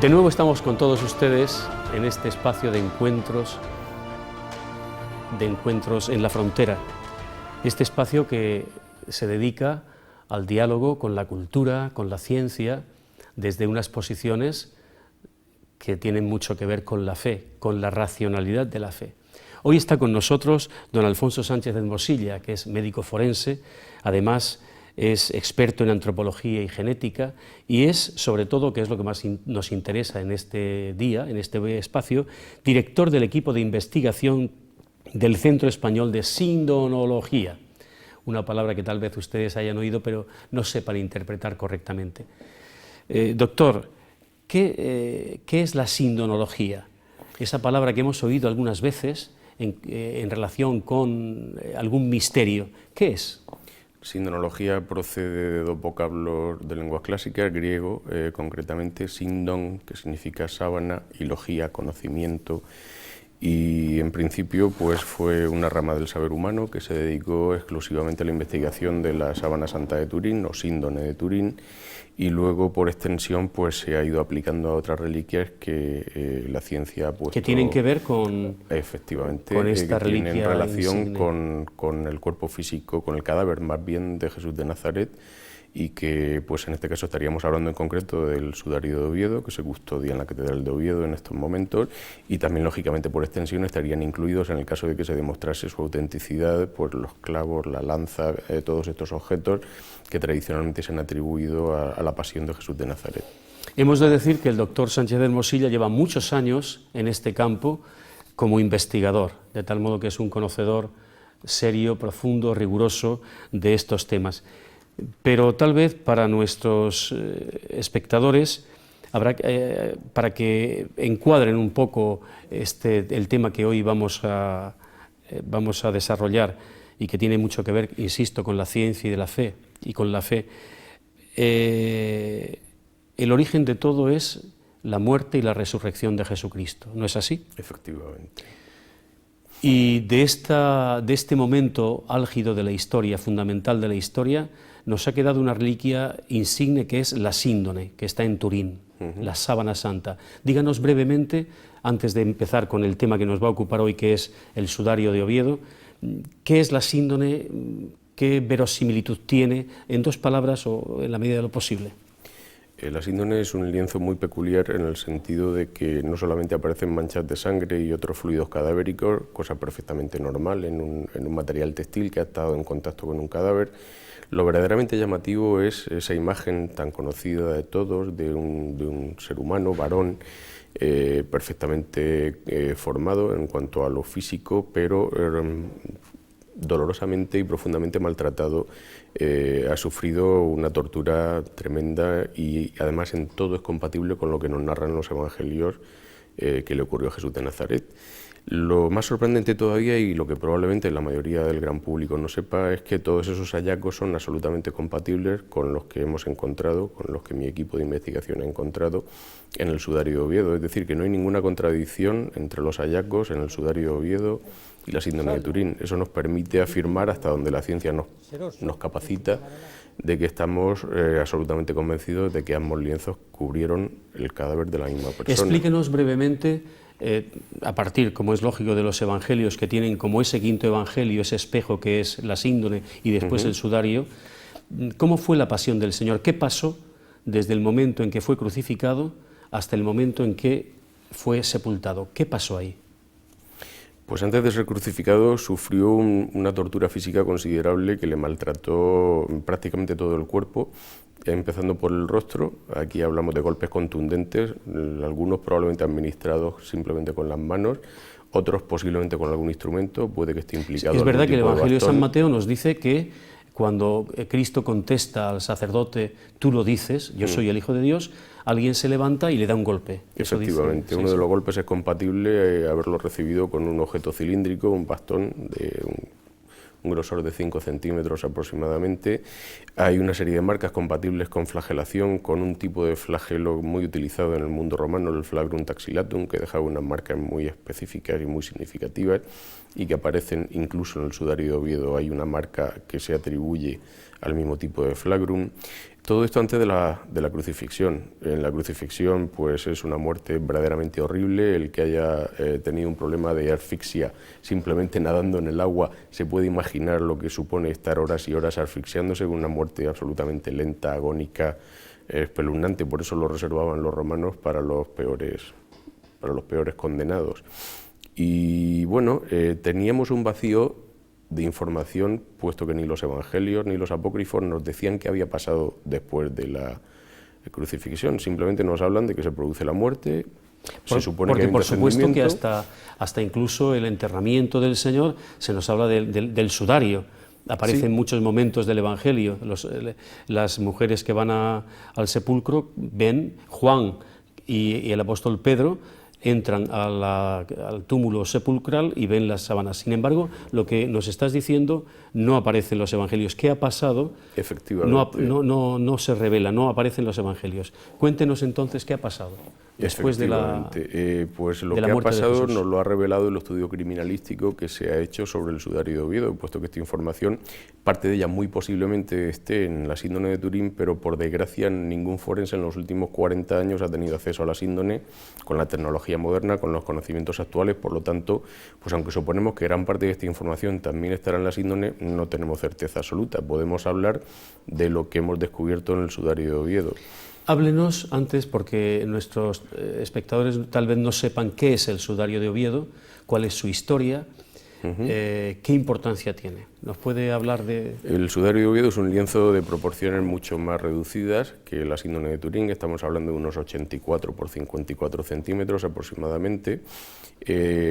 De nuevo estamos con todos ustedes en este espacio de encuentros en la frontera. Este espacio que se dedica al diálogo con la cultura, con la ciencia, desde unas posiciones que tienen mucho que ver con la fe, con la racionalidad de la fe. Hoy está con nosotros don Alfonso Sánchez Hermosilla, que es médico forense, además es experto en antropología y genética y es, sobre todo, que es lo que más nos interesa en este día, en este espacio, director del equipo de investigación del Centro Español de Sindonología, una palabra que tal vez ustedes hayan oído pero no sepan interpretar correctamente. Doctor, ¿qué es la sindonología? Esa palabra que hemos oído algunas veces en relación con algún misterio, ¿qué es? Sindonología procede de dos vocablos de lenguas clásicas, griego, concretamente sindon, que significa sábana, y logía, conocimiento, y en principio pues fue una rama del saber humano que se dedicó exclusivamente a la investigación de la sábana santa de Turín, o síndone de Turín, y luego por extensión pues se ha ido aplicando a otras reliquias que la ciencia ha puesto... Que tienen que ver con... Efectivamente, con esta que tienen reliquia relación con el cuerpo físico, con el cadáver más bien de Jesús de Nazaret, y que pues en este caso estaríamos hablando en concreto del sudario de Oviedo, que se custodia en la Catedral de Oviedo en estos momentos, y también lógicamente por extensión estarían incluidos, en el caso de que se demostrase su autenticidad, pues los clavos, la lanza, todos estos objetos que tradicionalmente se han atribuido a la pasión de Jesús de Nazaret. Hemos de decir que el doctor Sánchez Hermosilla lleva muchos años en este campo como investigador, de tal modo que es un conocedor serio, profundo, riguroso de estos temas. Pero tal vez para nuestros espectadores, para que encuadren un poco el tema que hoy vamos a desarrollar y que tiene mucho que ver, insisto, con la ciencia y de la fe, y con la fe, el origen de todo es la muerte y la resurrección de Jesucristo, ¿no es así? Efectivamente. Y de este momento álgido de la historia, fundamental de la historia, nos ha quedado una reliquia insigne que es la síndone, que está en Turín, la sábana santa. Díganos brevemente, antes de empezar con el tema que nos va a ocupar hoy, que es el sudario de Oviedo, ¿qué es la síndone? ¿Qué verosimilitud tiene? En dos palabras o en la medida de lo posible. La síndone es un lienzo muy peculiar en el sentido de que no solamente aparecen manchas de sangre y otros fluidos cadavéricos, cosa perfectamente normal en un material textil que ha estado en contacto con un cadáver. Lo verdaderamente llamativo es esa imagen tan conocida de todos de un ser humano, varón, perfectamente formado en cuanto a lo físico, pero dolorosamente y profundamente maltratado, ha sufrido una tortura tremenda y además en todo es compatible con lo que nos narran los evangelios que le ocurrió a Jesús de Nazaret. Lo más sorprendente todavía, y lo que probablemente la mayoría del gran público no sepa, es que todos esos hallazgos son absolutamente compatibles con los que hemos encontrado, con los que mi equipo de investigación ha encontrado en el sudario de Oviedo. Es decir, que no hay ninguna contradicción entre los hallazgos en el sudario de Oviedo y la síndone de Turín. Eso nos permite afirmar, hasta donde la ciencia nos capacita, de que estamos absolutamente convencidos de que ambos lienzos cubrieron el cadáver de la misma persona. Explíquenos brevemente, a partir, como es lógico, de los evangelios que tienen como ese quinto evangelio, ese espejo que es la síndone y después el sudario, ¿cómo fue la pasión del Señor? ¿Qué pasó desde el momento en que fue crucificado hasta el momento en que fue sepultado? ¿Qué pasó ahí? Pues antes de ser crucificado sufrió una tortura física considerable que le maltrató prácticamente todo el cuerpo, empezando por el rostro. Aquí hablamos de golpes contundentes, algunos probablemente administrados simplemente con las manos, otros posiblemente con algún instrumento, puede que esté implicado. Es verdad que el Evangelio de San bastón. Mateo nos dice que cuando Cristo contesta al sacerdote, tú lo dices, yo soy el Hijo de Dios, alguien se levanta y le da un golpe. Efectivamente, uno de los golpes es compatible haberlo recibido con un objeto cilíndrico, un bastón de un grosor de 5 centímetros aproximadamente. Hay una serie de marcas compatibles con flagelación, con un tipo de flagelo muy utilizado en el mundo romano, el flagrum taxillatum, que dejaba unas marcas muy específicas y muy significativas y que aparecen incluso en el sudario de Oviedo. Hay una marca que se atribuye al mismo tipo de flagrum. Todo esto antes de la crucifixión. En la crucifixión pues es una muerte verdaderamente horrible. El que haya tenido un problema de asfixia simplemente nadando en el agua se puede imaginar lo que supone estar horas y horas asfixiándose, con una muerte absolutamente lenta, agónica, espeluznante. Por eso lo reservaban los romanos para los peores condenados. Y bueno, teníamos un vacío de información, puesto que ni los evangelios ni los apócrifos nos decían qué había pasado después de la crucifixión. Simplemente nos hablan de que se produce la muerte, se supone que hay un por supuesto que descendimiento. hasta incluso el enterramiento del Señor se nos habla del sudario. Aparece Sí. en muchos momentos del Evangelio. Las mujeres que van al sepulcro ven Juan y el apóstol Pedro, entran al túmulo sepulcral y ven las sábanas. Sin embargo, lo que nos estás diciendo no aparece en los evangelios. ¿Qué ha pasado? Efectivamente. No se revela, no aparece en los evangelios. Cuéntenos entonces qué ha pasado después de la pues lo de la que ha muerte de pasado Jesús. nos lo ha revelado el estudio criminalístico que se ha hecho sobre el sudario de Oviedo, puesto que esta información, parte de ella muy posiblemente esté en la síndone de Turín, pero por desgracia ningún forense en los últimos 40 años ha tenido acceso a la síndone con la tecnología moderna, con los conocimientos actuales. Por lo tanto, pues aunque suponemos que gran parte de esta información también estará en la síndone, no tenemos certeza absoluta. Podemos hablar de lo que hemos descubierto en el sudario de Oviedo. Háblenos antes, porque nuestros espectadores tal vez no sepan qué es el sudario de Oviedo, cuál es su historia, qué importancia tiene. ¿Nos puede hablar de...? El sudario de Oviedo es un lienzo de proporciones mucho más reducidas que la síndone de Turín. Estamos hablando de unos 84 por 54 centímetros aproximadamente,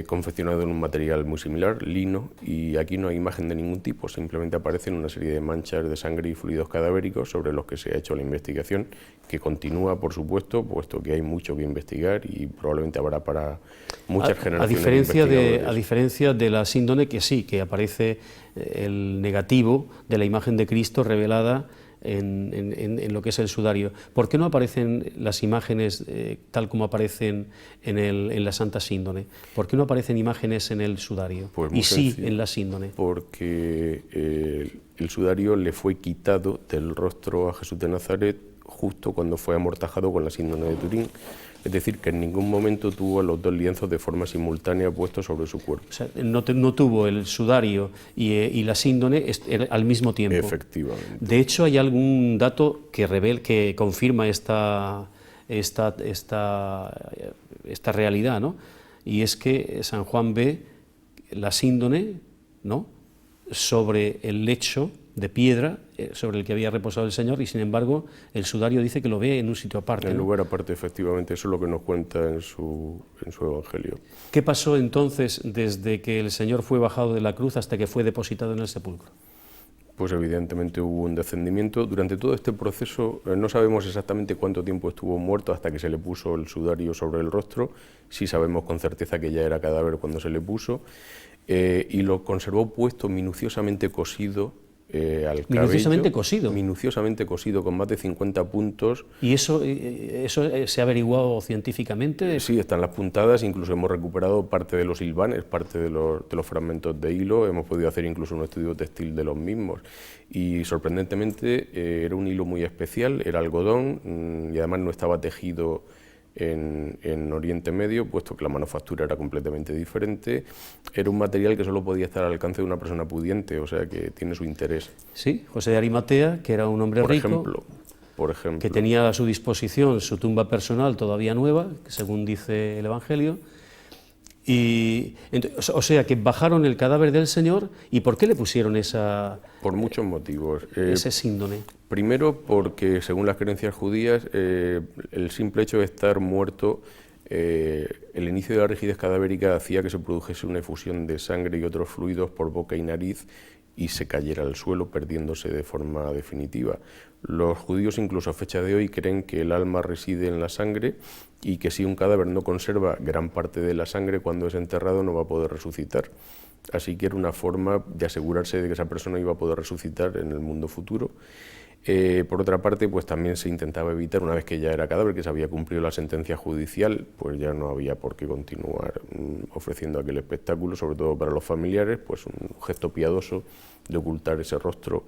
confeccionado en un material muy similar, lino, y aquí no hay imagen de ningún tipo, simplemente aparecen una serie de manchas de sangre y fluidos cadavéricos sobre los que se ha hecho la investigación, que continúa, por supuesto, puesto que hay mucho que investigar y probablemente habrá para muchas generaciones de investigadores. A diferencia de la síndone, que sí, que aparece el negativo de la imagen de Cristo revelada en lo que es el sudario. ¿Por qué no aparecen las imágenes tal como aparecen en la Santa Síndone? ¿Por qué no aparecen imágenes en el sudario? Pues muy y sí sencillo, en la síndone. porque el sudario le fue quitado del rostro a Jesús de Nazaret justo cuando fue amortajado con la síndone de Turín. Es decir, que en ningún momento tuvo los dos lienzos de forma simultánea puestos sobre su cuerpo. O sea, no tuvo el sudario y la síndone al mismo tiempo. Efectivamente. De hecho, hay algún dato que confirma esta realidad, ¿no? Y es que San Juan ve la síndone, ¿no?, sobre el lecho de piedra sobre el que había reposado el Señor, y sin embargo el sudario dice que lo ve en un sitio aparte. En ¿no? lugar aparte, efectivamente, eso es lo que nos cuenta en su Evangelio. ¿Qué pasó entonces desde que el Señor fue bajado de la cruz hasta que fue depositado en el sepulcro? Pues evidentemente hubo un descendimiento. Durante todo este proceso no sabemos exactamente cuánto tiempo estuvo muerto hasta que se le puso el sudario sobre el rostro. Sí sabemos con certeza que ya era cadáver cuando se le puso, y lo conservó puesto minuciosamente cosido al cabello. Minuciosamente cosido, con más de 50 puntos. ¿Y eso se ha averiguado científicamente? Sí, están las puntadas, incluso hemos recuperado parte de los hilvanes, parte de los fragmentos de hilo, hemos podido hacer incluso un estudio textil de los mismos. Y sorprendentemente era un hilo muy especial, era algodón, y además no estaba tejido en Oriente Medio, puesto que la manufactura era completamente diferente. Era un material que solo podía estar al alcance de una persona pudiente, o sea que tiene su interés. Sí, José de Arimatea, que era un hombre rico, por ejemplo, que tenía a su disposición su tumba personal todavía nueva, según dice el Evangelio, y o sea que bajaron el cadáver del Señor. ¿Y por qué le pusieron por muchos motivos. Ese síndone? Primero porque, según las creencias judías, el simple hecho de estar muerto, el inicio de la rigidez cadavérica hacía que se produjese una efusión de sangre y otros fluidos por boca y nariz y se cayera al suelo, perdiéndose de forma definitiva. Los judíos, incluso a fecha de hoy, creen que el alma reside en la sangre y que si un cadáver no conserva gran parte de la sangre, cuando es enterrado no va a poder resucitar. Así que era una forma de asegurarse de que esa persona iba a poder resucitar en el mundo futuro. Por otra parte, pues también se intentaba evitar, una vez que ya era cadáver, que se había cumplido la sentencia judicial, pues ya no había por qué continuar ofreciendo aquel espectáculo, sobre todo para los familiares, pues un gesto piadoso de ocultar ese rostro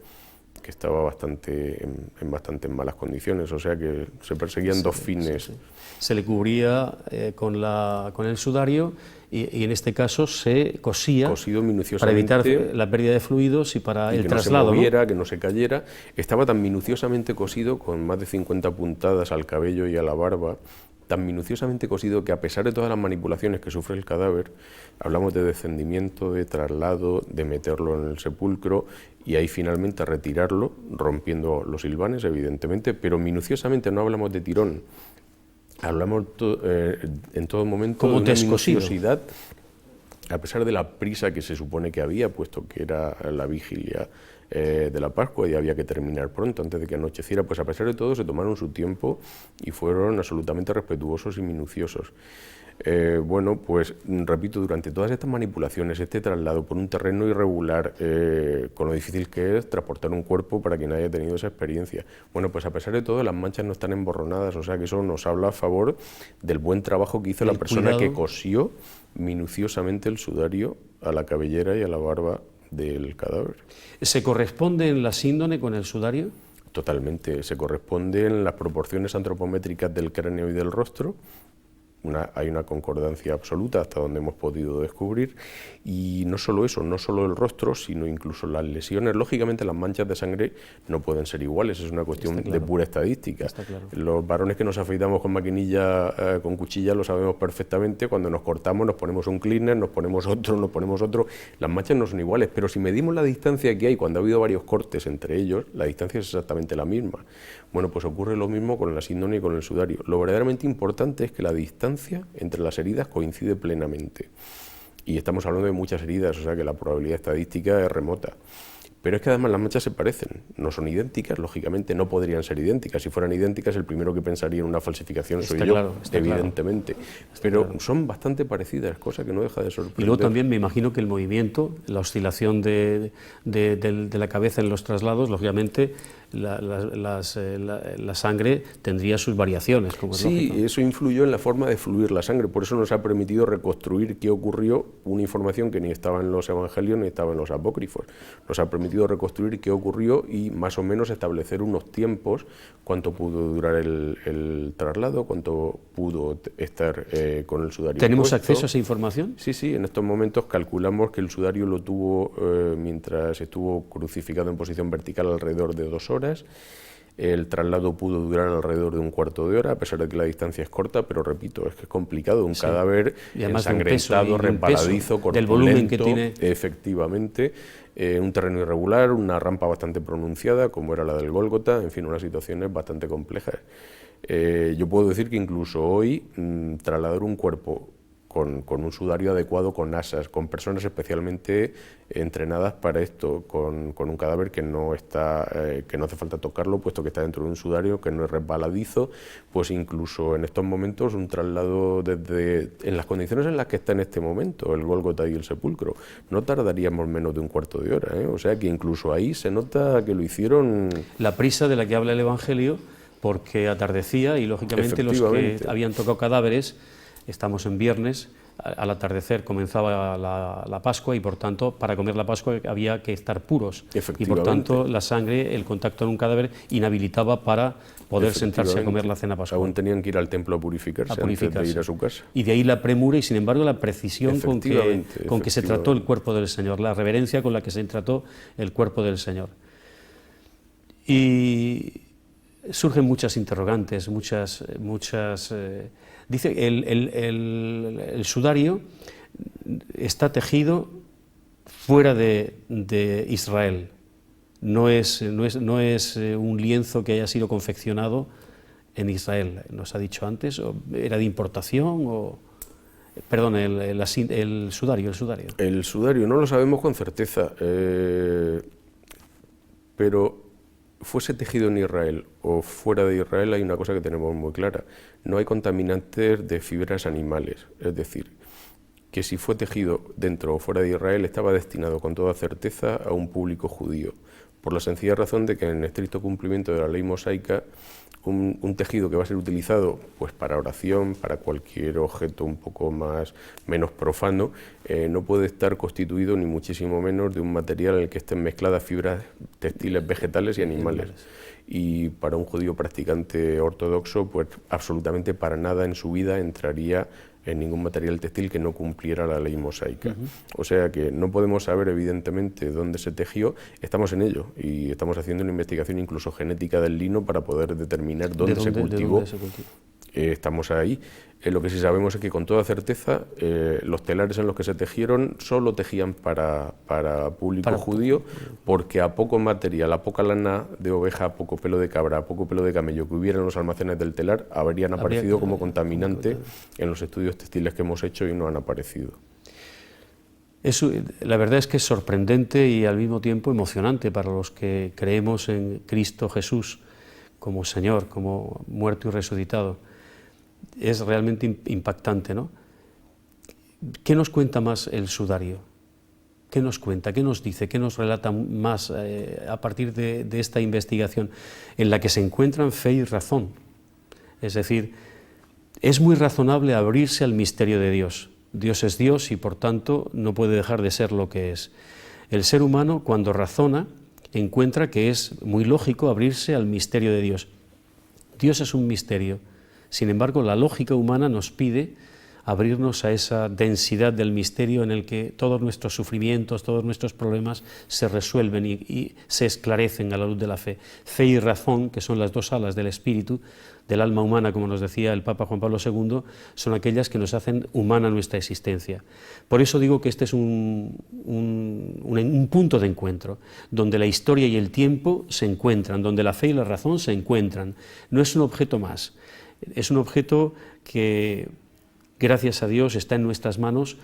que estaba en bastante malas condiciones, o sea que se perseguían dos fines. Sí. Se le cubría con el sudario y en este caso se cosía cosido minuciosamente para evitar la pérdida de fluidos y para el traslado. Que no se moviera, que no se cayera. Estaba tan minuciosamente cosido, con más de 50 puntadas al cabello y a la barba, tan minuciosamente cosido que, a pesar de todas las manipulaciones que sufre el cadáver, hablamos de descendimiento, de traslado, de meterlo en el sepulcro y ahí finalmente retirarlo, rompiendo los hilvanes, evidentemente, pero minuciosamente, no hablamos de tirón, hablamos en todo momento de una minuciosidad, a pesar de la prisa que se supone que había, puesto que era la vigilia de la Pascua y había que terminar pronto, antes de que anocheciera, pues a pesar de todo se tomaron su tiempo y fueron absolutamente respetuosos y minuciosos. Bueno, pues repito, durante todas estas manipulaciones, este traslado por un terreno irregular, con lo difícil que es transportar un cuerpo para quien haya tenido esa experiencia, bueno, pues a pesar de todo las manchas no están emborronadas, o sea que eso nos habla a favor del buen trabajo que hizo la persona que cosió minuciosamente el sudario a la cabellera y a la barba del cadáver. ¿Se corresponde en la síndone con el sudario? Totalmente, se corresponde en las proporciones antropométricas del cráneo y del rostro. Hay una concordancia absoluta hasta donde hemos podido descubrir, y no solo eso, no solo el rostro, sino incluso las lesiones. Lógicamente las manchas de sangre no pueden ser iguales, es una cuestión de pura estadística. Claro. Los varones que nos afeitamos con maquinilla, con cuchilla, lo sabemos perfectamente. Cuando nos cortamos nos ponemos un cleaner, nos ponemos otro, las manchas no son iguales, pero si medimos la distancia que hay cuando ha habido varios cortes entre ellos, la distancia es exactamente la misma. Bueno, pues ocurre lo mismo con la síndone y con el sudario. Lo verdaderamente importante es que la distancia entre las heridas coincide plenamente. Y estamos hablando de muchas heridas, o sea que la probabilidad estadística es remota. Pero es que además las manchas se parecen, no son idénticas, lógicamente no podrían ser idénticas. Si fueran idénticas, el primero que pensaría en una falsificación soy yo, evidentemente. Pero son bastante parecidas, cosa que no deja de sorprender. Y luego también me imagino que el movimiento, la oscilación de la cabeza en los traslados, lógicamente la sangre tendría sus variaciones, como es lógico. Sí, eso influyó en la forma de fluir la sangre, por eso nos ha permitido reconstruir qué ocurrió, una información que ni estaba en los evangelios ni estaba en los apócrifos. Nos ha permitido reconstruir qué ocurrió y más o menos establecer unos tiempos, cuánto pudo durar el traslado, cuánto pudo estar con el sudario. ¿Tenemos acceso a esa información? Sí, sí, en estos momentos calculamos que el sudario lo tuvo mientras estuvo crucificado en posición vertical alrededor de 2 horas. El traslado pudo durar alrededor de un cuarto de hora, a pesar de que la distancia es corta, pero repito, es que es complicado, un cadáver ensangrentado, resbaladizo, corpulento, del volumen que tiene. Efectivamente, un terreno irregular, una rampa bastante pronunciada, como era la del Gólgota, en fin, unas situaciones bastante complejas. Yo puedo decir que incluso hoy trasladar un cuerpo con un sudario adecuado, con asas, con personas especialmente entrenadas para esto, con un cadáver que no hace falta tocarlo, puesto que está dentro de un sudario, que no es resbaladizo, pues incluso en estos momentos un traslado en las condiciones en las que está en este momento el Gólgota y el sepulcro, no tardaríamos menos de un cuarto de hora, o sea que incluso ahí se nota que lo hicieron. La prisa de la que habla el Evangelio, porque atardecía y lógicamente los que habían tocado cadáveres, estamos en viernes, al atardecer comenzaba la Pascua y por tanto para comer la Pascua había que estar puros y por tanto la sangre, el contacto en un cadáver inhabilitaba para poder sentarse a comer la cena pascual. Aún tenían que ir al templo a purificarse antes de ir a su casa. Y de ahí la premura y sin embargo la precisión con que se trató el cuerpo del Señor, la reverencia con la que se trató el cuerpo del Señor. Y surgen muchas interrogantes, dice el sudario está tejido fuera de Israel, no es un lienzo que haya sido confeccionado en Israel, nos ha dicho antes, o era de importación o... Perdón, el sudario. El sudario no lo sabemos con certeza, pero fuese tejido en Israel o fuera de Israel, hay una cosa que tenemos muy clara: no hay contaminantes de fibras animales, es decir, que si fue tejido dentro o fuera de Israel estaba destinado con toda certeza a un público judío, por la sencilla razón de que en estricto cumplimiento de la ley mosaica, un tejido que va a ser utilizado pues para oración, para cualquier objeto un poco menos profano, no puede estar constituido ni muchísimo menos de un material en el que estén mezcladas fibras textiles, vegetales y animales. Y para un judío practicante ortodoxo, pues absolutamente para nada en su vida entraría en ningún material textil que no cumpliera la ley mosaica. O sea que no podemos saber evidentemente dónde se tejió, estamos en ello y estamos haciendo una investigación incluso genética del lino para poder determinar dónde se cultivó. Estamos ahí. Lo que sí sabemos es que con toda certeza los telares en los que se tejieron solo tejían para público judío, porque a poco material, a poca lana de oveja, a poco pelo de cabra, a poco pelo de camello que hubiera en los almacenes del telar, habrían aparecido como contaminante en los estudios textiles que hemos hecho y no han aparecido. La verdad es que es sorprendente y al mismo tiempo emocionante para los que creemos en Cristo Jesús como Señor, como muerto y resucitado. Es realmente impactante, ¿no? ¿Qué nos cuenta más el sudario? ¿Qué nos cuenta? ¿Qué nos dice? ¿Qué nos relata más a partir de esta investigación en la que se encuentran fe y razón? Es decir, es muy razonable abrirse al misterio de Dios. Dios es Dios y por tanto no puede dejar de ser lo que es. El ser humano, cuando razona, encuentra que es muy lógico abrirse al misterio de Dios. Dios es un misterio. Sin embargo, la lógica humana nos pide abrirnos a esa densidad del misterio en el que todos nuestros sufrimientos, todos nuestros problemas se resuelven y se esclarecen a la luz de la fe. Fe y razón, que son las dos alas del espíritu, del alma humana, como nos decía el Papa Juan Pablo II, son aquellas que nos hacen humana nuestra existencia. Por eso digo que este es un punto de encuentro, donde la historia y el tiempo se encuentran, donde la fe y la razón se encuentran. No es un objeto más. Es un objeto que, gracias a Dios, está en nuestras manos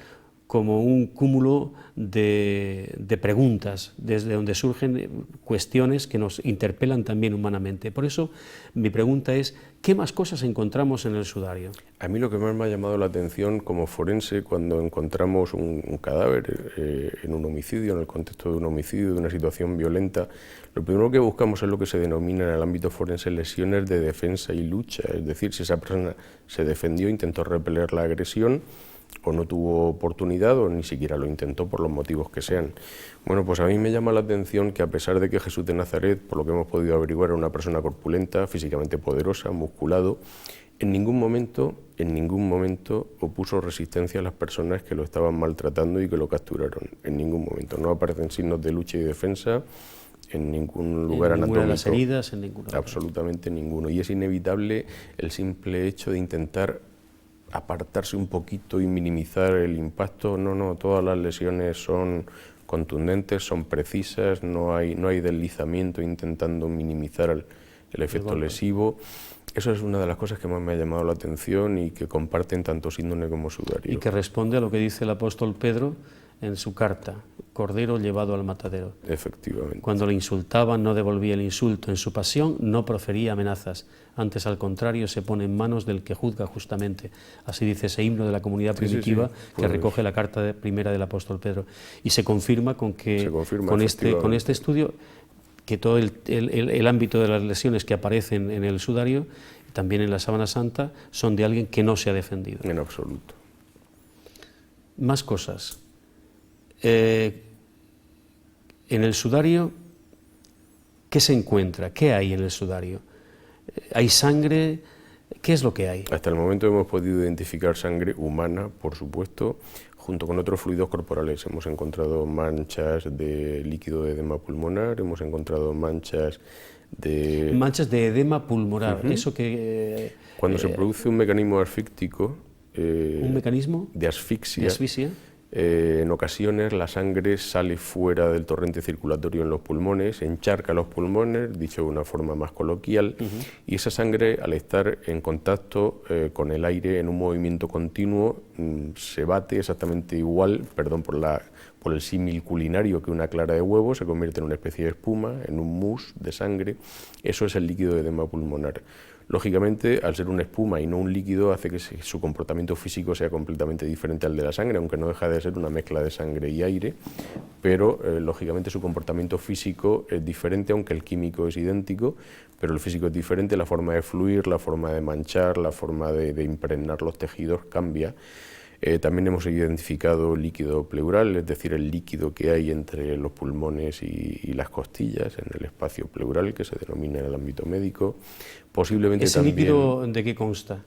como un cúmulo de preguntas, desde donde surgen cuestiones que nos interpelan también humanamente. Por eso, mi pregunta es, ¿qué más cosas encontramos en el sudario? A mí lo que más me ha llamado la atención como forense, cuando encontramos un cadáver en un homicidio, en el contexto de un homicidio, de una situación violenta, lo primero que buscamos es lo que se denomina en el ámbito forense lesiones de defensa y lucha, es decir, si esa persona se defendió, intentó repeler la agresión, o no tuvo oportunidad o ni siquiera lo intentó por los motivos que sean. Bueno, pues a mí me llama la atención que a pesar de que Jesús de Nazaret, por lo que hemos podido averiguar, era una persona corpulenta, físicamente poderosa, musculado, en ningún momento opuso resistencia a las personas que lo estaban maltratando y que lo capturaron. En ningún momento. No aparecen signos de lucha y defensa en ningún lugar anatómico. Ninguna de las heridas, en ninguna. Absolutamente ninguno. Y es inevitable el simple hecho de intentar apartarse un poquito y minimizar el impacto. No, todas las lesiones son contundentes, son precisas, no hay deslizamiento intentando minimizar el efecto lesivo. Eso es una de las cosas que más me ha llamado la atención y que comparten tanto Síndone como Sudario. Y que responde a lo que dice el apóstol Pedro en su carta, Cordero llevado al matadero. Efectivamente. Cuando le insultaban no devolvía el insulto, en su pasión no profería amenazas, antes al contrario se pone en manos del que juzga justamente. Así dice ese himno de la comunidad primitiva que recoge la carta primera del apóstol Pedro. Y se confirma con este estudio que todo el ámbito de las lesiones que aparecen en el sudario, también en la sábana santa, son de alguien que no se ha defendido. En absoluto. Más cosas. En el sudario, ¿qué se encuentra? ¿Qué hay en el sudario? ¿Hay sangre? ¿Qué es lo que hay? Hasta el momento hemos podido identificar sangre humana, por supuesto, junto con otros fluidos corporales. Hemos encontrado manchas de líquido de edema pulmonar, hemos encontrado manchas de edema pulmonar. Eso que cuando se produce un mecanismo asfíctico, ¿un mecanismo de asfixia? ¿De asfixia? En ocasiones la sangre sale fuera del torrente circulatorio en los pulmones, encharca los pulmones, dicho de una forma más coloquial, y esa sangre, al estar en contacto con el aire en un movimiento continuo, se bate exactamente igual, perdón por por el símil culinario, que una clara de huevo se convierte en una especie de espuma, en un mousse de sangre. Eso es el líquido de edema pulmonar. Lógicamente, al ser una espuma y no un líquido, hace que su comportamiento físico sea completamente diferente al de la sangre, aunque no deja de ser una mezcla de sangre y aire, pero lógicamente su comportamiento físico es diferente, aunque el químico es idéntico, pero el físico es diferente, la forma de fluir, la forma de manchar, la forma de impregnar los tejidos cambia. También hemos identificado líquido pleural, es decir, el líquido que hay entre los pulmones y las costillas, en el espacio pleural, que se denomina en el ámbito médico. Posiblemente ¿Ese también, líquido de qué consta?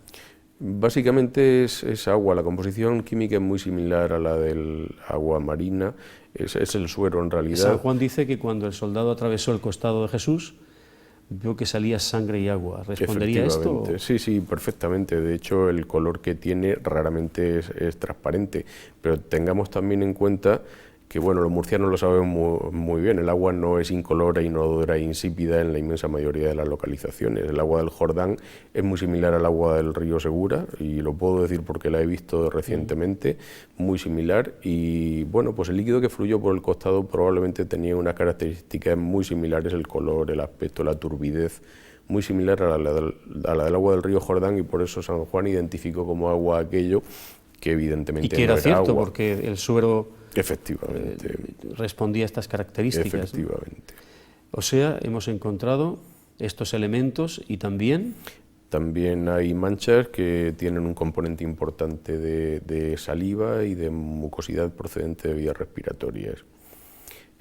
Básicamente es agua, la composición química es muy similar a la del agua marina, es el suero en realidad. San Juan dice que cuando el soldado atravesó el costado de Jesús, vio que salía sangre y agua. ¿Respondería esto? Sí, perfectamente. De hecho, el color que tiene raramente es transparente, pero tengamos también en cuenta que, bueno, los murcianos lo saben muy bien, el agua no es incolora, inodora e insípida en la inmensa mayoría de las localizaciones. El agua del Jordán es muy similar al agua del río Segura, y lo puedo decir porque la he visto recientemente, muy similar, y bueno, pues el líquido que fluyó por el costado probablemente tenía unas características muy similares, el color, el aspecto, la turbidez, muy similar a la del agua del río Jordán, y por eso San Juan identificó como agua aquello que evidentemente no era agua. Y que era cierto, agua. Porque el suero efectivamente respondía a estas características. Efectivamente. ¿No? O sea, hemos encontrado estos elementos y también... También hay manchas que tienen un componente importante de saliva y de mucosidad procedente de vías respiratorias.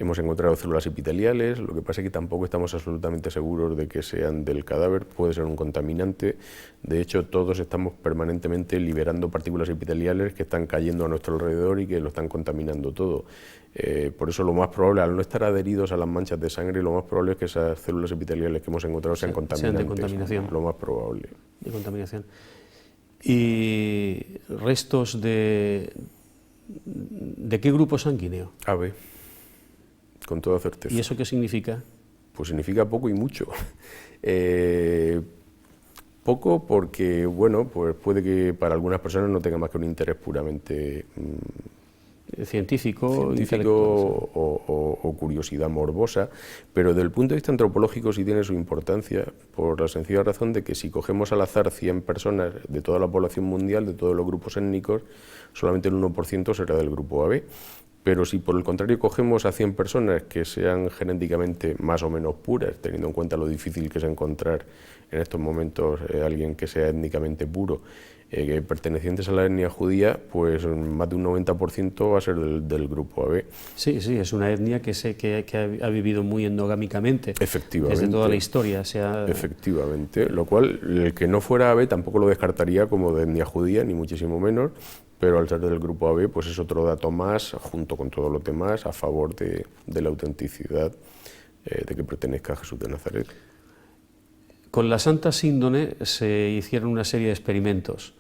Hemos encontrado células epiteliales, lo que pasa es que tampoco estamos absolutamente seguros de que sean del cadáver, puede ser un contaminante. De hecho, todos estamos permanentemente liberando partículas epiteliales que están cayendo a nuestro alrededor y que lo están contaminando todo. Por eso lo más probable, al no estar adheridos a las manchas de sangre, lo más probable es que esas células epiteliales que hemos encontrado sean contaminantes. Sean de contaminación. Lo más probable. De contaminación. ¿Y restos de qué grupo sanguíneo? AB. Con toda certeza. ¿Y eso qué significa? Pues significa poco y mucho. Poco porque, bueno, pues puede que para algunas personas no tenga más que un interés puramente científico o curiosidad morbosa, pero desde el punto de vista antropológico sí tiene su importancia, por la sencilla razón de que si cogemos al azar 100 personas de toda la población mundial, de todos los grupos étnicos, solamente el 1% será del grupo AB. Pero si por el contrario cogemos a 100 personas que sean genéticamente más o menos puras, teniendo en cuenta lo difícil que es encontrar en estos momentos alguien que sea étnicamente puro, pertenecientes a la etnia judía, pues más de un 90% va a ser del grupo AB. Sí, es una etnia que ha vivido muy endogámicamente. Efectivamente. Desde toda la historia. Efectivamente, lo cual el que no fuera AB tampoco lo descartaría como de etnia judía, ni muchísimo menos, pero al ser del grupo AB, pues es otro dato más, junto con todos los demás, a favor de la autenticidad de que pertenezca a Jesús de Nazaret. Con la Santa Síndone se hicieron una serie de experimentos,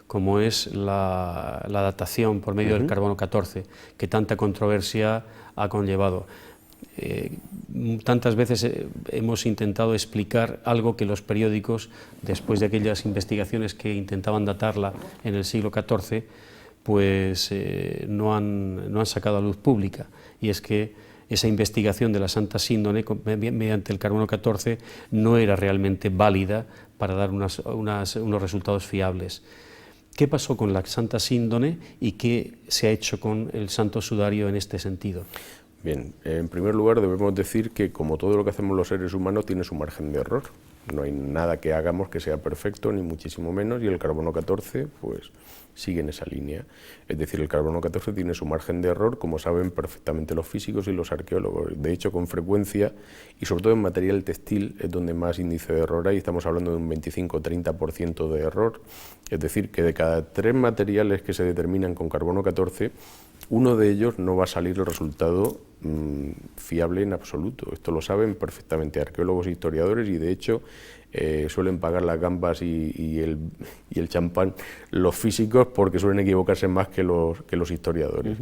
como es la datación por medio del carbono 14, que tanta controversia ha conllevado. Tantas veces hemos intentado explicar algo que los periódicos, después de aquellas investigaciones que intentaban datarla en el siglo XIV, pues no han sacado a luz pública, y es que esa investigación de la Santa Síndone mediante el carbono 14 no era realmente válida para dar unos resultados fiables. ¿Qué pasó con la Santa Síndone y qué se ha hecho con el Santo Sudario en este sentido? Bien, en primer lugar debemos decir que como todo lo que hacemos los seres humanos tiene su margen de error. No hay nada que hagamos que sea perfecto, ni muchísimo menos, y el carbono 14 pues sigue en esa línea. Es decir, el carbono 14 tiene su margen de error, como saben perfectamente los físicos y los arqueólogos. De hecho, con frecuencia, y sobre todo en material textil, es donde más índice de error hay. Estamos hablando de un 25-30% de error. Es decir, que de cada 3 materiales que se determinan con carbono 14, uno de ellos no va a salir el resultado fiable en absoluto. Esto lo saben perfectamente arqueólogos e historiadores, y de hecho suelen pagar las gambas y el champán los físicos, porque suelen equivocarse más que los historiadores.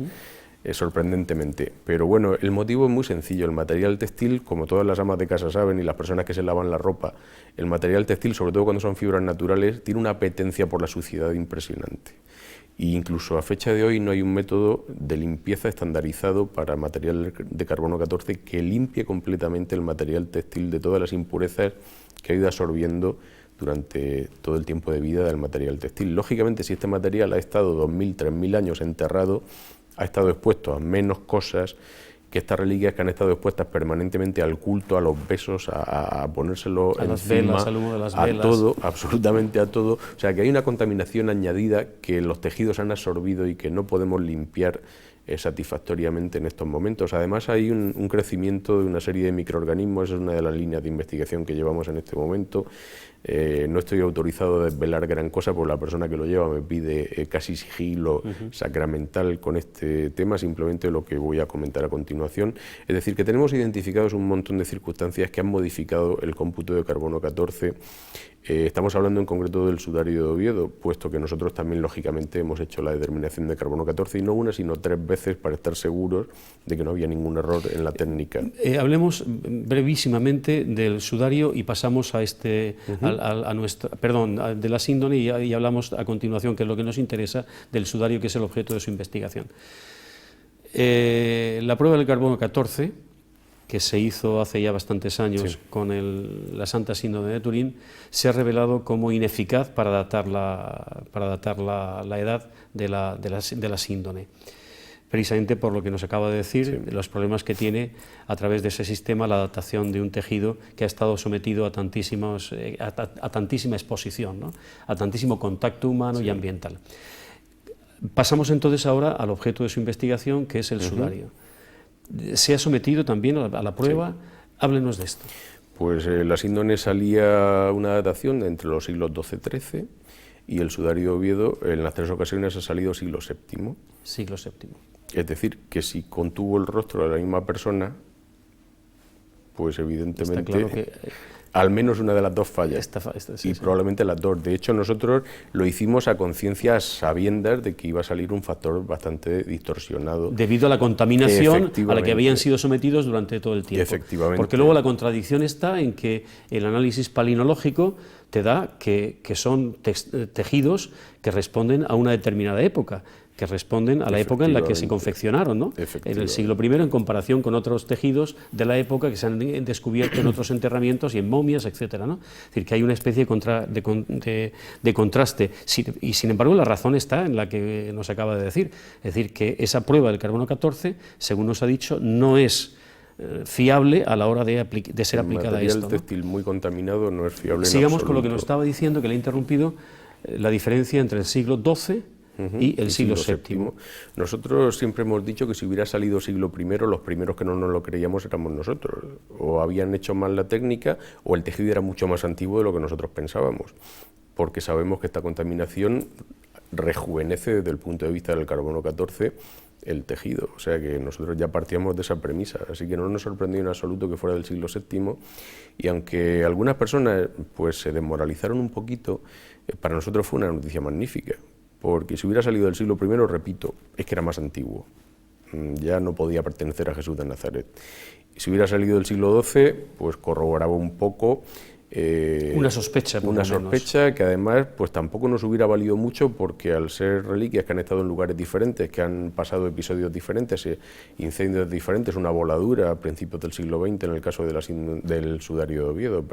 Sorprendentemente. Pero bueno, el motivo es muy sencillo. El material textil, como todas las amas de casa saben y las personas que se lavan la ropa, el material textil, sobre todo cuando son fibras naturales, tiene una apetencia por la suciedad impresionante. E incluso a fecha de hoy no hay un método de limpieza estandarizado para material de carbono 14 que limpie completamente el material textil de todas las impurezas que ha ido absorbiendo durante todo el tiempo de vida del material textil. Lógicamente, si este material ha estado 2000, 3000 años enterrado, ha estado expuesto a menos cosas que estas reliquias que han estado expuestas permanentemente al culto, a los besos, a ponérselo a encima, las velas, al humo de las velas, a todo, absolutamente a todo. O sea, que hay una contaminación añadida que los tejidos han absorbido y que no podemos limpiar satisfactoriamente en estos momentos. Además, hay un crecimiento de una serie de microorganismos, es una de las líneas de investigación que llevamos en este momento. No estoy autorizado a desvelar gran cosa, porque la persona que lo lleva me pide casi sigilo sacramental con este tema, simplemente lo que voy a comentar a continuación. Es decir, que tenemos identificados un montón de circunstancias que han modificado el cómputo de carbono 14. Estamos hablando en concreto del sudario de Oviedo, puesto que nosotros también, lógicamente, hemos hecho la determinación de carbono 14, y no una, sino 3 veces, para estar seguros de que no había ningún error en la técnica. Hablemos brevísimamente del sudario y pasamos a de la síndone, y hablamos a continuación, que es lo que nos interesa, del sudario, que es el objeto de su investigación. La prueba del carbono 14, que se hizo hace ya bastantes años con la Santa Síndone de Turín, se ha revelado como ineficaz para datar la edad de la síndone, precisamente por lo que nos acaba de decir, los problemas que tiene a través de ese sistema la datación de un tejido que ha estado sometido a tantísima exposición, ¿no?, a tantísimo contacto humano y ambiental. Pasamos entonces ahora al objeto de su investigación, que es el sudario. ¿Se ha sometido también a la prueba? Háblenos de esto. Pues la síndone salía una datación entre los siglos XII-XIII, y el sudario de Oviedo en las 3 ocasiones ha salido siglo VII. Siglo VII. Es decir, que si contuvo el rostro de la misma persona, pues evidentemente está claro que al menos una de las dos falla, probablemente las dos. De hecho, nosotros lo hicimos a conciencia, sabiendas de que iba a salir un factor bastante distorsionado. Debido a la contaminación a la que habían sido sometidos durante todo el tiempo. Efectivamente. Porque luego la contradicción está en que el análisis palinológico te da que son tejidos que responden a una determinada época, que responden a la época en la que se confeccionaron, ¿no? En el siglo I, en comparación con otros tejidos de la época que se han descubierto en otros enterramientos y en momias, etcétera, ¿no? Es decir, que hay una especie de contraste, y sin embargo la razón está en la que nos acaba de decir, es decir, que esa prueba del carbono 14, según nos ha dicho, no es fiable a la hora de ser aplicada a esto, ¿no? El material textil muy contaminado no es fiable. Sigamos con lo que nos estaba diciendo, que le he interrumpido, la diferencia entre el siglo XII y el siglo VII. Nosotros siempre hemos dicho que si hubiera salido siglo I, los primeros que no nos lo creíamos éramos nosotros. O habían hecho mal la técnica, o el tejido era mucho más antiguo de lo que nosotros pensábamos, porque sabemos que esta contaminación rejuvenece desde el punto de vista del carbono 14 el tejido. O sea que nosotros ya partíamos de esa premisa, así que no nos sorprendió en absoluto que fuera del siglo VII, y aunque algunas personas pues se desmoralizaron un poquito, para nosotros fue una noticia magnífica, porque si hubiera salido del siglo I, repito, es que era más antiguo, ya no podía pertenecer a Jesús de Nazaret. Y si hubiera salido del siglo XII, pues corroboraba un poco una sospecha, que además pues tampoco nos hubiera valido mucho, porque al ser reliquias que han estado en lugares diferentes, que han pasado episodios diferentes, incendios diferentes, una voladura a principios del siglo XX en el caso del sudario de Oviedo,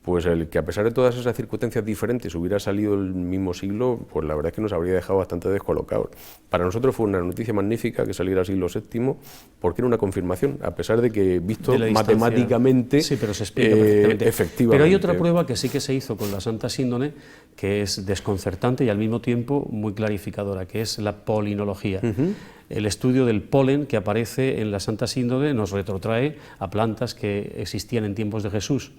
pues el que a pesar de todas esas circunstancias diferentes hubiera salido el mismo siglo, pues la verdad es que nos habría dejado bastante descolocados. Para nosotros fue una noticia magnífica que saliera el siglo VII, porque era una confirmación, a pesar de que visto matemáticamente, sí, pero se explica perfectamente. Efectivamente. Pero hay otra prueba que sí que se hizo con la Santa Síndone, que es desconcertante y al mismo tiempo muy clarificadora, que es la polinología. El estudio del polen que aparece en la Santa Síndone nos retrotrae a plantas que existían en tiempos de Jesús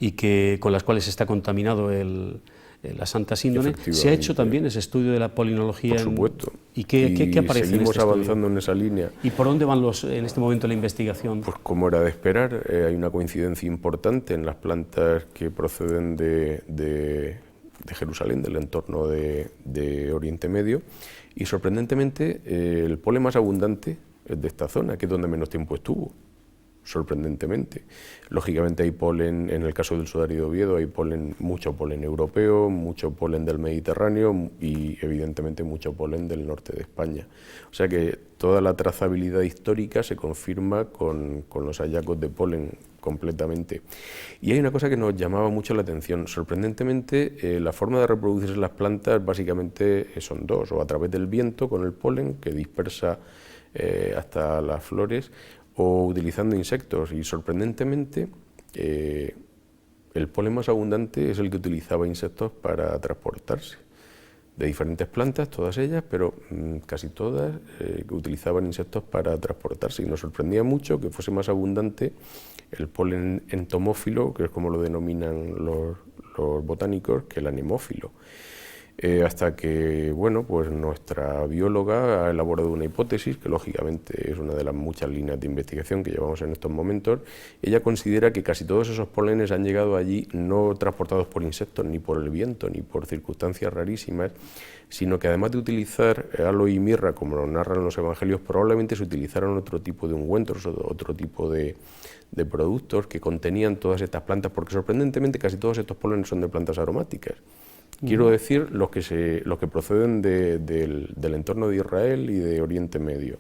y con las cuales está contaminado la Santa Síndone. ¿Se ha hecho también ese estudio de la polinología? Por supuesto. ¿Y qué aparece seguimos en este avanzando en esa línea. ¿Y por dónde van en este momento la investigación? Pues como era de esperar, hay una coincidencia importante en las plantas que proceden de Jerusalén, del entorno de Oriente Medio, y sorprendentemente el polen más abundante es de esta zona, que es donde menos tiempo estuvo. sorprendentemente. Lógicamente hay polen, en el caso del sudario de Oviedo, hay polen, mucho polen europeo, mucho polen del Mediterráneo y evidentemente mucho polen del norte de España. O sea que toda la trazabilidad histórica se confirma con los hallazgos de polen completamente. Y hay una cosa que nos llamaba mucho la atención. Sorprendentemente, la forma de reproducirse las plantas básicamente son dos, o a través del viento con el polen que dispersa hasta las flores, o utilizando insectos, y sorprendentemente el polen más abundante es el que utilizaba insectos para transportarse, de diferentes plantas, todas ellas, pero casi todas que utilizaban insectos para transportarse, y nos sorprendía mucho que fuese más abundante el polen entomófilo, que es como lo denominan los botánicos, que el anemófilo. Hasta que, bueno, pues nuestra bióloga ha elaborado una hipótesis, que lógicamente es una de las muchas líneas de investigación que llevamos en estos momentos. Ella considera que casi todos esos polenes han llegado allí no transportados por insectos, ni por el viento, ni por circunstancias rarísimas, sino que además de utilizar aloe y mirra, como lo narran los evangelios, probablemente se utilizaron otro tipo de ungüentos, otro tipo de productos que contenían todas estas plantas, porque sorprendentemente casi todos estos polenes son de plantas aromáticas. Quiero decir, los que proceden del entorno de Israel y de Oriente Medio.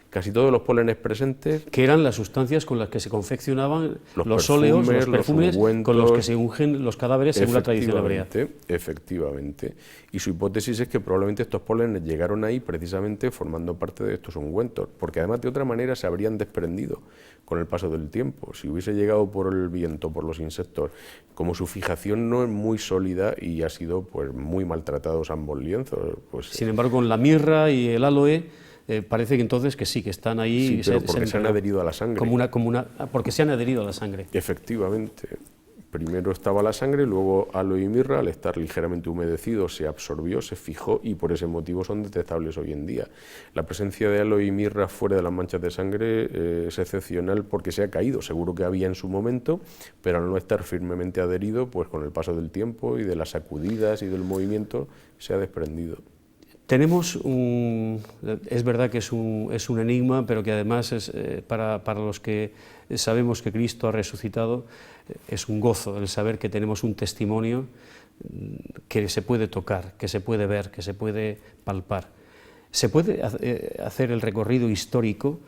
Casi todos los pólenes presentes... Que eran las sustancias con las que se confeccionaban los óleos, los perfumes, con los que se ungen los cadáveres según la tradición hebrea. Efectivamente. Y su hipótesis es que probablemente estos pólenes llegaron ahí precisamente formando parte de estos ungüentos, porque además de otra manera se habrían desprendido con el paso del tiempo. Si hubiese llegado por el viento, por los insectos, como su fijación no es muy sólida y ha sido pues muy maltratados ambos lienzos. Pues, sin embargo, con la mirra y el aloe... parece que entonces que sí, que están ahí... Sí, pero porque se han adherido a la sangre. Porque se han adherido a la sangre. Efectivamente. Primero estaba la sangre, luego aloe y mirra, al estar ligeramente humedecido se absorbió, se fijó y por ese motivo son detectables hoy en día. La presencia de aloe y mirra fuera de las manchas de sangre es excepcional porque se ha caído, seguro que había en su momento, pero al no estar firmemente adherido, pues con el paso del tiempo y de las sacudidas y del movimiento se ha desprendido. Tenemos es verdad que es un enigma, pero que además es, para los que sabemos que Cristo ha resucitado, es un gozo el saber que tenemos un testimonio que se puede tocar, que se puede ver, que se puede palpar. ¿Se puede hacer el recorrido histórico,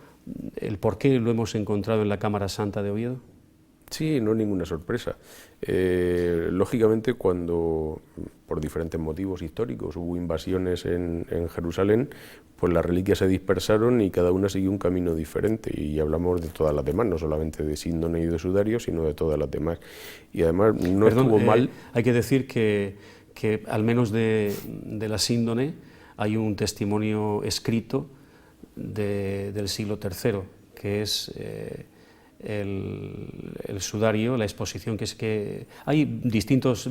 el por qué lo hemos encontrado en la Cámara Santa de Oviedo? Sí, no es ninguna sorpresa. Lógicamente, cuando por diferentes motivos históricos hubo invasiones en Jerusalén, pues las reliquias se dispersaron y cada una siguió un camino diferente. Y hablamos de todas las demás, no solamente de síndone y de sudario, sino de todas las demás. Y además no estuvo mal. Hay que decir que al menos de la síndone hay un testimonio escrito del siglo III, que es... el sudario, la exposición, que es que hay distintos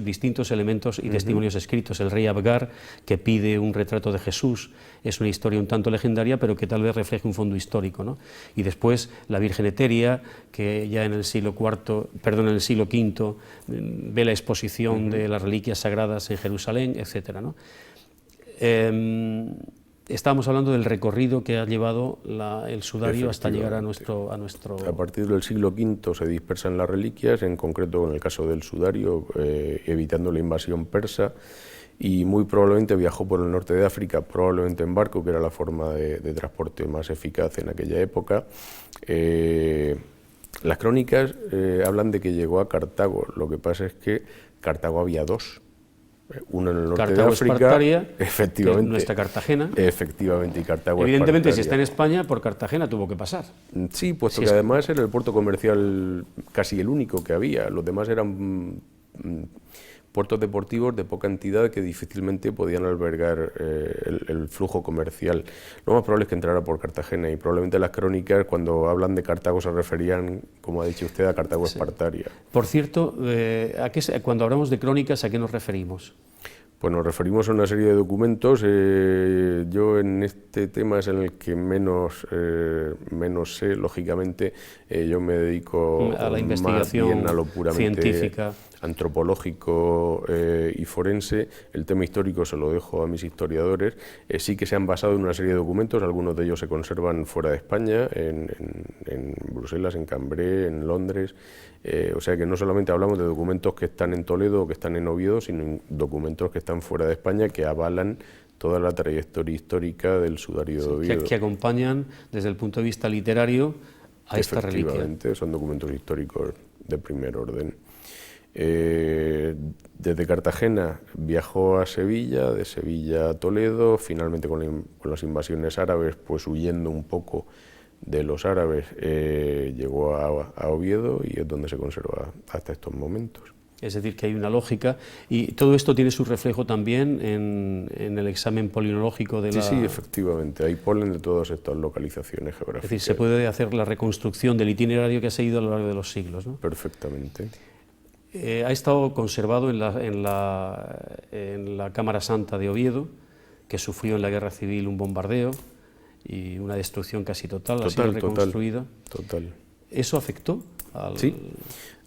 elementos y testimonios escritos. El rey Abgar, que pide un retrato de Jesús, es una historia un tanto legendaria, pero que tal vez refleje un fondo histórico, ¿no? Y después la Virgen Etérea, que ya en el siglo V ve la exposición de las reliquias sagradas en Jerusalén, etcétera, ¿no? Estábamos hablando del recorrido que ha llevado el sudario hasta llegar a nuestro... A partir del siglo V se dispersan las reliquias, en concreto en el caso del sudario, evitando la invasión persa, y muy probablemente viajó por el norte de África, probablemente en barco, que era la forma de transporte más eficaz en aquella época. Las crónicas hablan de que llegó a Cartago, lo que pasa es que Cartago había dos. Uno en el norte Cartago de África, Espartaria, efectivamente, nuestra Cartagena. Efectivamente, y Cartago evidentemente, Espartaria. Si está en España, por Cartagena tuvo que pasar. Sí, puesto que además era el puerto comercial casi el único que había. Los demás eran puertos deportivos de poca entidad que difícilmente podían albergar el flujo comercial. Lo más probable es que entrara por Cartagena, y probablemente las crónicas, cuando hablan de Cartago, se referían, como ha dicho usted, a Cartago Espartaria. Por cierto, cuando hablamos de crónicas, ¿a qué nos referimos? Pues nos referimos a una serie de documentos. Yo en este tema es en el que menos sé, lógicamente. Yo me dedico a la investigación más bien a lo puramente científica, antropológico y forense. El tema histórico se lo dejo a mis historiadores. Sí que se han basado en una serie de documentos, algunos de ellos se conservan fuera de España, en Bruselas, en Cambrai, en Londres. O sea que no solamente hablamos de documentos que están en Toledo o que están en Oviedo, sino documentos que están fuera de España que avalan toda la trayectoria histórica del sudario de Oviedo. que acompañan desde el punto de vista literario a esta reliquia. Efectivamente, son documentos históricos de primer orden. Desde Cartagena viajó a Sevilla, de Sevilla a Toledo, finalmente con las invasiones árabes, pues huyendo un poco de los árabes, llegó a Oviedo y es donde se conserva hasta estos momentos. Es decir, que hay una lógica, y todo esto tiene su reflejo también en el examen polinológico de la... Sí, efectivamente, hay polen de todas estas localizaciones geográficas. Es decir, se puede hacer la reconstrucción del itinerario que ha seguido a lo largo de los siglos, ¿no? Perfectamente. Ha estado conservado en la Cámara Santa de Oviedo, que sufrió en la Guerra Civil un bombardeo y una destrucción casi total, ha sido reconstruida. Total. ¿Eso afectó al...? Sí,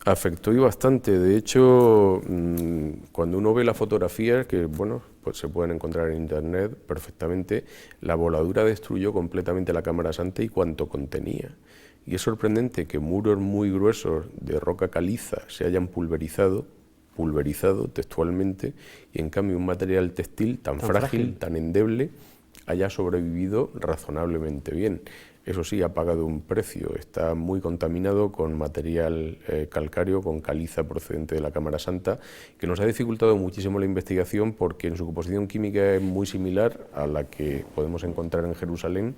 afectó y bastante. De hecho, cuando uno ve las fotografías, que bueno, pues se pueden encontrar en internet perfectamente, la voladura destruyó completamente la Cámara Santa y cuanto contenía. Y es sorprendente que muros muy gruesos de roca caliza se hayan pulverizado textualmente, y en cambio un material textil tan frágil, tan endeble, haya sobrevivido razonablemente bien. Eso sí, ha pagado un precio, está muy contaminado con material calcáreo, con caliza procedente de la Cámara Santa, que nos ha dificultado muchísimo la investigación porque en su composición química es muy similar a la que podemos encontrar en Jerusalén,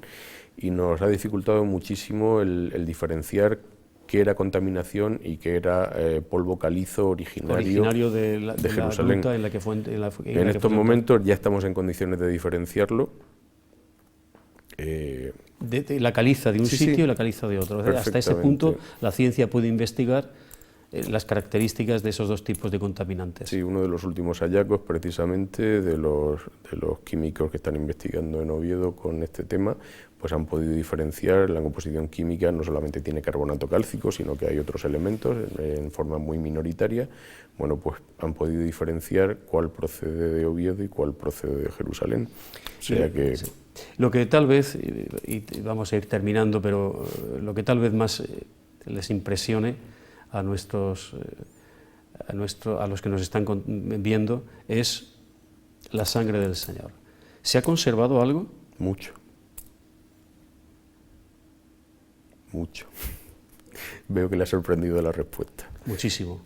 y nos ha dificultado muchísimo el diferenciar qué era contaminación y qué era polvo calizo originario de Jerusalén. La gruta en la que fue, en estos momentos ya estamos en condiciones de diferenciarlo. De la caliza de un sitio y la caliza de otro. Hasta ese punto la ciencia puede investigar las características de esos dos tipos de contaminantes. Sí, uno de los últimos hallazgos precisamente de los químicos que están investigando en Oviedo con este tema, pues han podido diferenciar la composición química, no solamente tiene carbonato cálcico, sino que hay otros elementos en forma muy minoritaria. Bueno, pues han podido diferenciar cuál procede de Oviedo y cuál procede de Jerusalén. O sea que... Sí. Lo que tal vez, y vamos a ir terminando, pero lo que tal vez más les impresione a los que nos están viendo es la sangre del Señor. ¿Se ha conservado algo? Mucho. Veo que le ha sorprendido la respuesta. Muchísimo.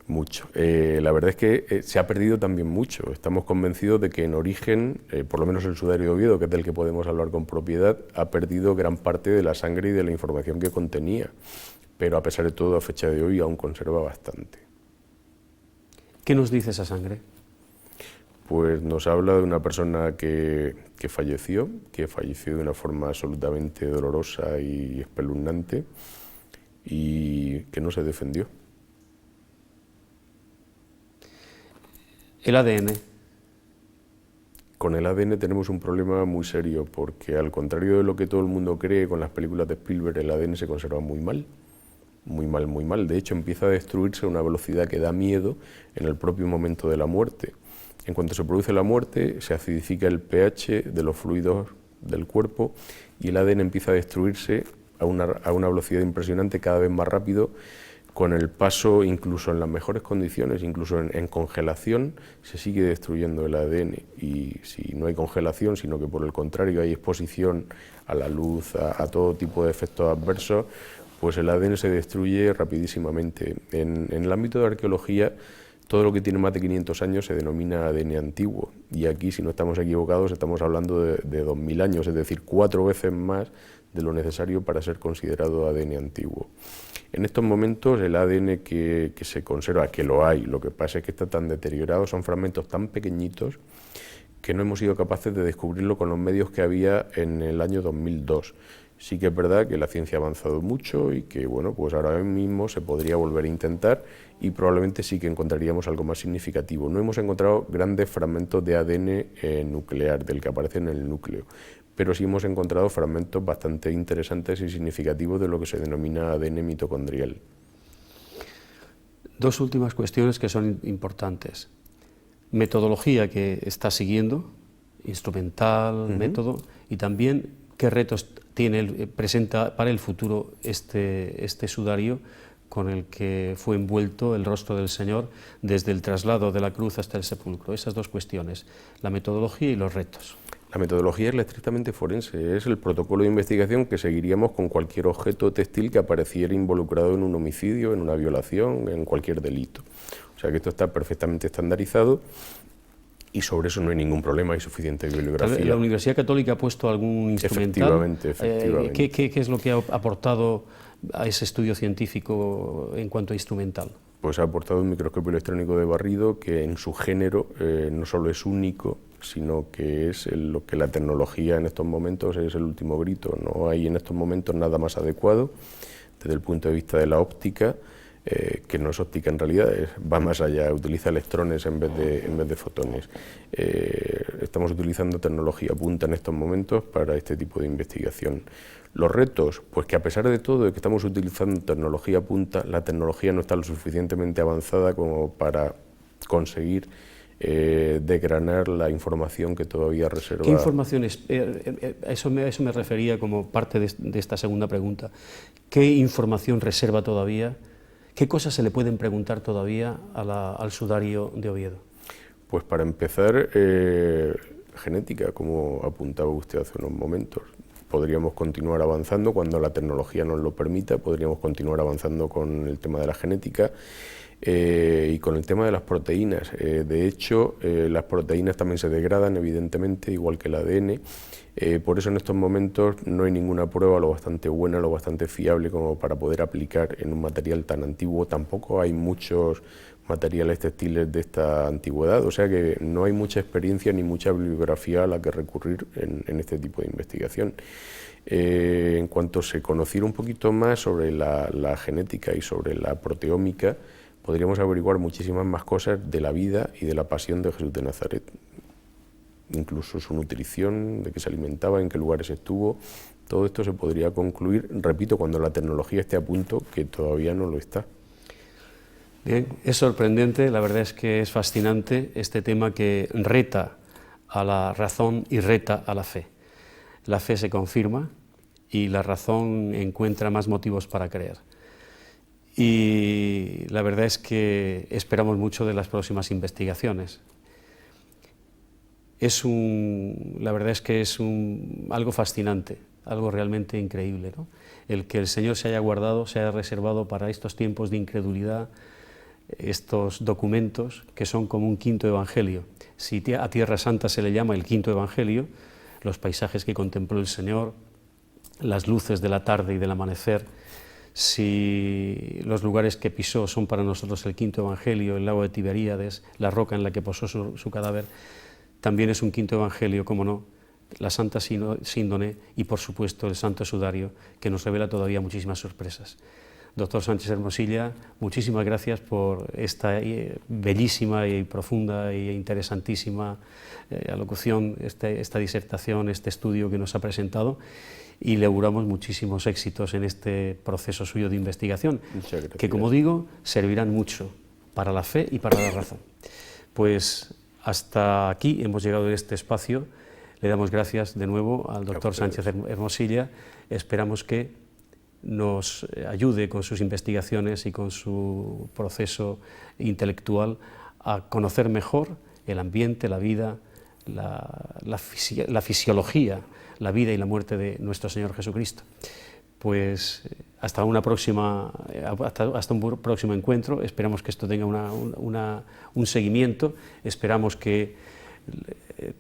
Mucho. La verdad es que se ha perdido también mucho. Estamos convencidos de que en origen, por lo menos el sudario de Oviedo, que es del que podemos hablar con propiedad, ha perdido gran parte de la sangre y de la información que contenía, pero a pesar de todo, a fecha de hoy aún conserva bastante. ¿Qué nos dice esa sangre? Pues nos habla de una persona que falleció de una forma absolutamente dolorosa y espeluznante, y que no se defendió. El ADN. Con el ADN tenemos un problema muy serio, porque al contrario de lo que todo el mundo cree con las películas de Spielberg, el ADN se conserva muy mal. Muy mal, muy mal. De hecho, empieza a destruirse a una velocidad que da miedo en el propio momento de la muerte. En cuanto se produce la muerte, se acidifica el pH de los fluidos del cuerpo y el ADN empieza a destruirse a una velocidad impresionante, cada vez más rápido. Con el paso, incluso en las mejores condiciones, incluso en congelación, se sigue destruyendo el ADN. Y si no hay congelación, sino que por el contrario hay exposición a la luz, a todo tipo de efectos adversos, pues el ADN se destruye rapidísimamente. En el ámbito de arqueología, todo lo que tiene más de 500 años se denomina ADN antiguo. Y aquí, si no estamos equivocados, estamos hablando de 2000 años, es decir, 4 veces más de lo necesario para ser considerado ADN antiguo. En estos momentos el ADN que se conserva, que lo hay, lo que pasa es que está tan deteriorado, son fragmentos tan pequeñitos que no hemos sido capaces de descubrirlo con los medios que había en el año 2002, Sí que es verdad que la ciencia ha avanzado mucho y que, bueno, pues ahora mismo se podría volver a intentar y probablemente sí que encontraríamos algo más significativo. No hemos encontrado grandes fragmentos de ADN nuclear, del que aparece en el núcleo, pero sí hemos encontrado fragmentos bastante interesantes y significativos de lo que se denomina ADN mitocondrial. Dos últimas cuestiones que son importantes. Metodología que está siguiendo, instrumental, método, y también qué retos presenta para el futuro este sudario con el que fue envuelto el rostro del Señor desde el traslado de la cruz hasta el sepulcro. Esas dos cuestiones, la metodología y los retos. La metodología es la estrictamente forense, es el protocolo de investigación que seguiríamos con cualquier objeto textil que apareciera involucrado en un homicidio, en una violación, en cualquier delito. O sea que esto está perfectamente estandarizado y sobre eso no hay ningún problema, hay suficiente bibliografía. ¿La Universidad Católica ha puesto algún instrumental? Efectivamente. ¿Qué es lo que ha aportado a ese estudio científico en cuanto a instrumental? Pues ha aportado un microscopio electrónico de barrido que en su género no solo es único, sino que es lo que la tecnología en estos momentos es el último grito. No hay en estos momentos nada más adecuado desde el punto de vista de la óptica, que no es óptica en realidad, va más allá, utiliza electrones en vez de fotones. Estamos utilizando tecnología punta en estos momentos para este tipo de investigación. Los retos, pues que a pesar de todo de que estamos utilizando tecnología punta, la tecnología no está lo suficientemente avanzada como para conseguir desgranar la información que todavía reserva. ¿Qué informaciones? A eso me refería como parte de esta segunda pregunta. ¿Qué información reserva todavía? ¿Qué cosas se le pueden preguntar todavía al sudario de Oviedo? Pues para empezar, genética, como apuntaba usted hace unos momentos. Podríamos continuar avanzando cuando la tecnología nos lo permita, podríamos continuar avanzando con el tema de la genética y con el tema de las proteínas. De hecho, las proteínas también se degradan, evidentemente, igual que el ADN. Por eso en estos momentos no hay ninguna prueba lo bastante buena, lo bastante fiable como para poder aplicar en un material tan antiguo. Tampoco hay muchos materiales textiles de esta antigüedad, o sea que no hay mucha experiencia ni mucha bibliografía a la que recurrir en este tipo de investigación. En cuanto se conociera un poquito más sobre la genética y sobre la proteómica, podríamos averiguar muchísimas más cosas de la vida y de la pasión de Jesús de Nazaret. Incluso su nutrición, de qué se alimentaba, en qué lugares estuvo, todo esto se podría concluir, repito, cuando la tecnología esté a punto, que todavía no lo está. Bien, es sorprendente, la verdad es que es fascinante este tema que reta a la razón y reta a la fe. La fe se confirma y la razón encuentra más motivos para creer. Y la verdad es que esperamos mucho de las próximas investigaciones. La verdad es que es algo fascinante, algo realmente increíble, ¿no? El que el Señor se haya guardado, se haya reservado para estos tiempos de incredulidad, estos documentos que son como un quinto evangelio. Si a Tierra Santa se le llama el quinto evangelio, los paisajes que contempló el Señor, las luces de la tarde y del amanecer, si los lugares que pisó son para nosotros el quinto evangelio, el lago de Tiberíades, la roca en la que posó su cadáver, también es un quinto evangelio, como no, la Santa Síndone y por supuesto el Santo Sudario, que nos revela todavía muchísimas sorpresas. Doctor Sánchez Hermosilla, muchísimas gracias por esta bellísima y profunda e interesantísima alocución, esta disertación, este estudio que nos ha presentado, y le auguramos muchísimos éxitos en este proceso suyo de investigación, que, como digo, servirán mucho para la fe y para la razón. Pues hasta aquí hemos llegado en este espacio. Le damos gracias de nuevo al doctor Sánchez Hermosilla. Esperamos que nos ayude con sus investigaciones y con su proceso intelectual a conocer mejor el ambiente, la vida, la fisiología, la vida y la muerte de nuestro Señor Jesucristo. Pues hasta un próximo encuentro. Esperamos que esto tenga un seguimiento. Esperamos que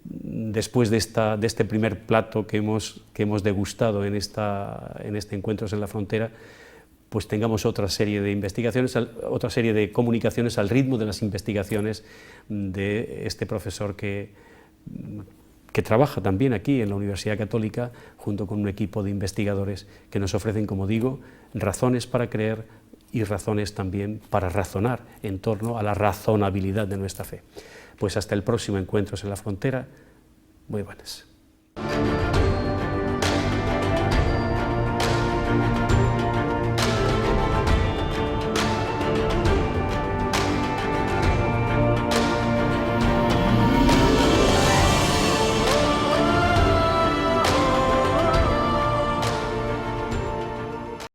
después de este primer plato que hemos degustado en este Encuentros en la Frontera, pues tengamos otra serie de investigaciones, otra serie de comunicaciones al ritmo de las investigaciones de este profesor que que trabaja también aquí en la Universidad Católica, junto con un equipo de investigadores que nos ofrecen, como digo, razones para creer y razones también para razonar en torno a la razonabilidad de nuestra fe. Pues hasta el próximo Encuentros en la Frontera. Muy buenas.